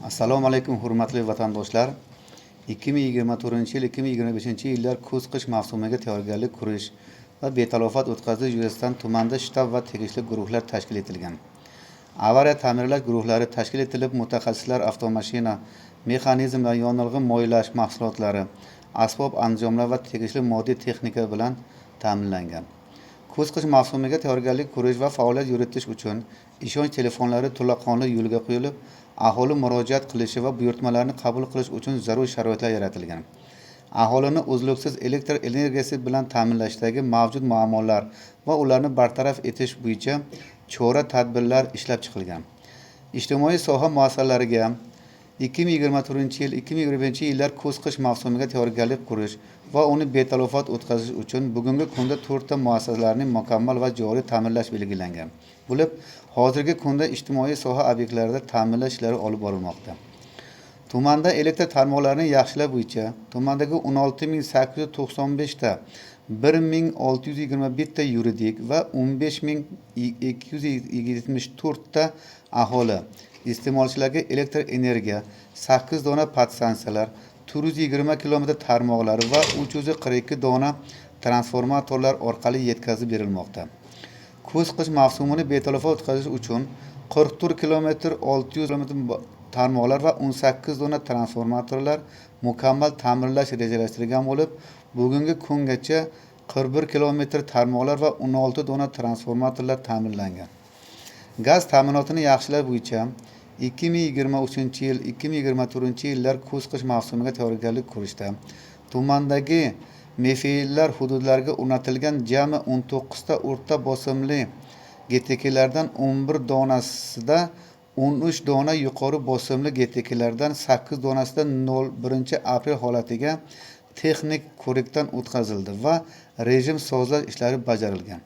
Assalomu alaykum hurmatli vatandoshlar. 2024-yil 2025-yillar kuz-qish mavsumiga tayyorgarlik ko'rish va betalofat o'tkazish yuzasidan tumanda shtab va tegishli guruhlar tashkil etilgan. Avariya ta'mirlash guruhlari tashkil etilib, mutaxassislar avtomashina, mexanizmlar, yonilg'i moylash mahsulotlari, asbob anjomlar va tegishli moddiy texnika bilan ta'minlangan. Kuz-qish mavsumiga tayyorgarlik ko'rish va faoliyat yuritish uchun ishonch telefonlari to'laqonli yo'lga qo'yilib, aholi murojaat qilishi va buyurtmalarni qabul qilish uchun zarur sharoitlar yaratilgan. Aholini uzluksiz elektr energiyasi bilan ta'minlashdagi mavjud muammolar va ularni bartaraf etish bo'yicha chora-tadbirlar ishlab chiqilgan. Ijtimoiy soha muassasalariga 2024-yil 2025-yillar kuz-qish mavsumiga tayyorgarlik ko'rish va uni betalofat o'tkazish uchun bugungi kunda 4 ta muassasalarning mukammal va joriy ta'minlash belgilangan bo'lib, hozirgi kunda ijtimoiy soha obyektlarida ta'minlash ishlari olib borilmoqda. Tumanda elektr tarmoqlarini yaxshilash bo'yicha tumandagi 16895 ta 1621 ta yuridik va 15274 ta aholi iste'molchilarga elektr energiya, 8 dona podstansiyalar, 420 km tarmoqlari va 342 dona transformatorlar orqali yetkazib berilmoqda. Kuz-qish mavsumini betalofat o'tkazish uchun 44 km 600 km tarmoqlar va 18 dona transformatorlar mukammal ta'mirlash rejalashtirilgan bo'lib, bugungi kungacha 41 km tarmoqlar va 16 dona transformatorlar ta'minlangan. Gaz ta'minotini yaxshilash bo'yicha 2023-yil 2024-yillar kuz-qish mavsumiga tayyorgarlik ko'rishda tumandagi mefillar hududlariga o'rnatilgan jami 19 ta o'rta bosimli GTKlardan 11 donasida 13 dona yuqori bosimli GTKlardan 8 donasida 1-aprel holatiga texnik ko'rikdan o'tkazildi va rejim sozlash ishlari bajarilgan.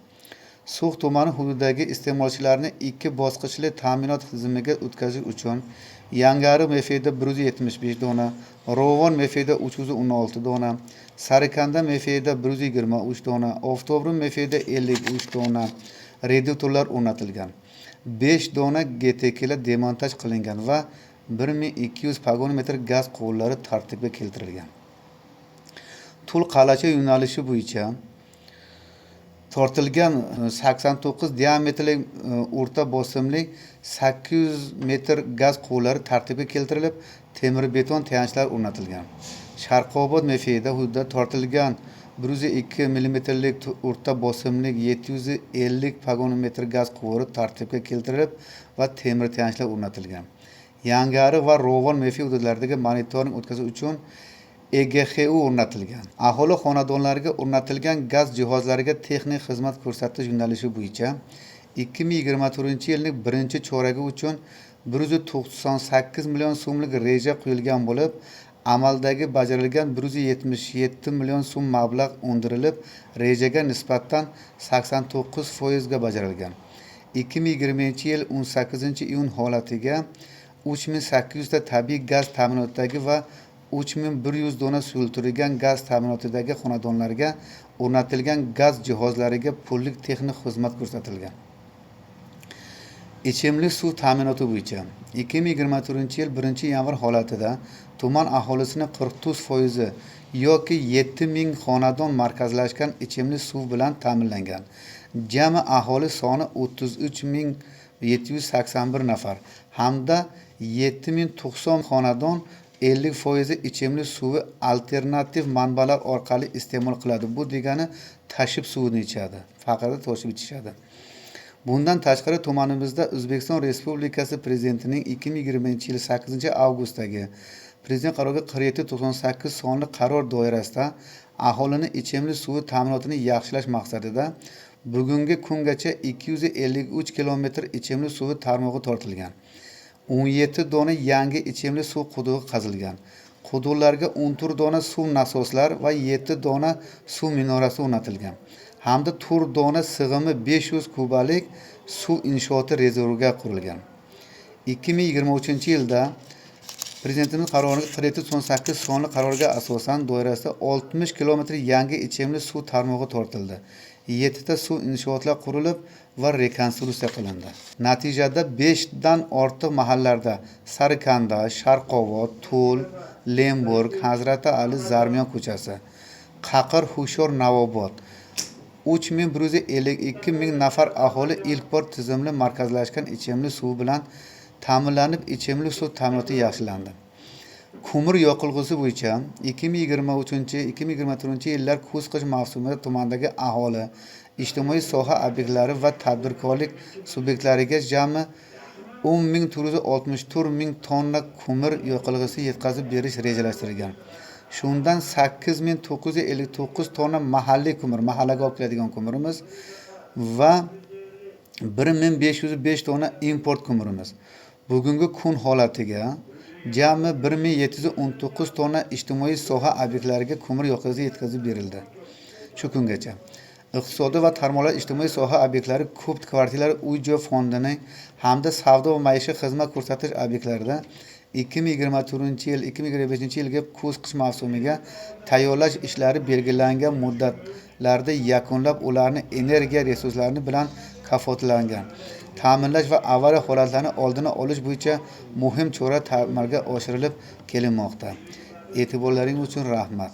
Suv tumani hududidagi iste'molchilarni 2 bosqichli ta'minot tizimiga o'tkazish uchun Yangari mefida 175 dona, Rovon mefida 316 dona, Sarikanda mefida 123 dona, Oftobrum mefida 53 dona reduktorlar o'rnatilgan. 5 dona GTKlar demontaj qilingan va 1200 pagonometr gaz quvurlari tartibga keltirilgan. Tul-Qalacha yo'nalishi bo'yicha tortilgan 89 diametrli o'rta bosimli 800 metr gaz quvurlari tartibga keltirilib, temir beton tayanchlar o'rnatilgan. Sharqobod mefida hududida tortilgan 102 mm o'rta bosimli 750 pagonometr gaz quvuri tartibga keltirilib va temir tayanchlar o'rnatilgan. Yangari va Rovon mefi hududlaridagi monitoring o'tkazish uchun EGXU o'rnatilgan. Aholi xonadonlariga o'rnatilgan gaz jihozlariga texnik xizmat ko'rsatish yo'nalishi bo'yicha 2024-yilning birinchi choragi uchun 198 million so'mlik reja qo'yilgan bo'lib, amaldagi bajarilgan 177 million so'm mablag' undirilib, rejaga nisbatan 89% ga bajarilgan. 2020-yil 18-iyun holatiga 3800 ta tabiiy gaz ta'minotidagi va 3100 dona suyultirilgan gaz ta'minotidagi xonadonlarga o'rnatilgan gaz jihozlariga pullik texnik xizmat ko'rsatilgan. Ichimlik suv ta'minoti bo'yicha 2024-yil 1-yanvar holatida tuman aholisining 49% yoki 7000 xonadon markazlashgan ichimlik suv bilan ta'minlangan. Jami aholi soni 33781 nafar hamda 7090 xonadon 50% ichimlik suvi alternativ manbalar orqali iste'mol qiladi. Bu degani tashib suvini ichadi, faqat toshib ichishadi. Bundan tashqari tumanimizda O'zbekiston Respublikasi Prezidentining 2020-yil 8-avgustdagi Prezident qaroriga 4798 sonli qaror doirasida aholini ichimlik suvi ta'minotini yaxshilash maqsadida bugungi kungacha 253 km ichimlik suvi tarmog'i tortilgan. 17 dona yangi ichimlik suv qudug'i qazilgan. Quduqlarga 14 dona suv nasoslar va 7 dona suv minorasi o'rnatilgan. Hamda 4 dona sig'imi 500 kubalik suv inshooti rezerviga qurilgan. 2023-yilda Prezidentimiz qaroriga 4798 sonli qarorga asosan doirasida 60 km yangi ichimlik suv tarmog'i tortildi. 7 ta suv inshootlar qurilib va rekonstruksiya qilindi. Natijada 5 dan ortiq mahallalarda Sarikanda, Sharqobod, To'l, Lemburg, Hazrati Ali, Zarmiyon ko'chasi, Qaqir, Hushyor, Navobod 3152 ming nafar aholi ilk bor tizimli markazlashgan ichimlik suvi bilan ta'minlanib, ichimlik suv ta'minoti yaxshilandi. Ko'mir yoqilg'isi bo'yicha 2023-2024 yillar kuz-qish mavsumida tumandagi aholi, ijtimoiy soha obyektlari va tadbirkorlik subyektlariga jami 10.464 ming tonna ko'mir yoqilg'isi yetkazib berish rejalashtirilgan. Shundan 8.959 tonna mahalliy ko'mir, mahallaga olib keladigan ko'mirimiz va 1.505 tonna import ko'mirimiz. Bugungi kun holatiga jami 1.719 tonna ijtimoiy soha obyektlariga ko'mir yoqilg'isi yetkazib berildi. Shu kungacha iqtisodiy va tarmoqlar ijtimoiy soha obyektlari ko'p kvartirali uy-joy fondining hamda savdo va maishiy xizmat ko'rsatish obyektlarida 2024-2025-yilga kuz-qish mavsumiga tayyorlash ishlari belgilangan muddatlarda yakunlab, ularni energiya resurslari bilan kafolatlangan, ta'minlash va avariya holatlarini oldini olish bo'yicha muhim chora amalga oshirilib kelinmoqda. E'tiborlaringiz uchun rahmat.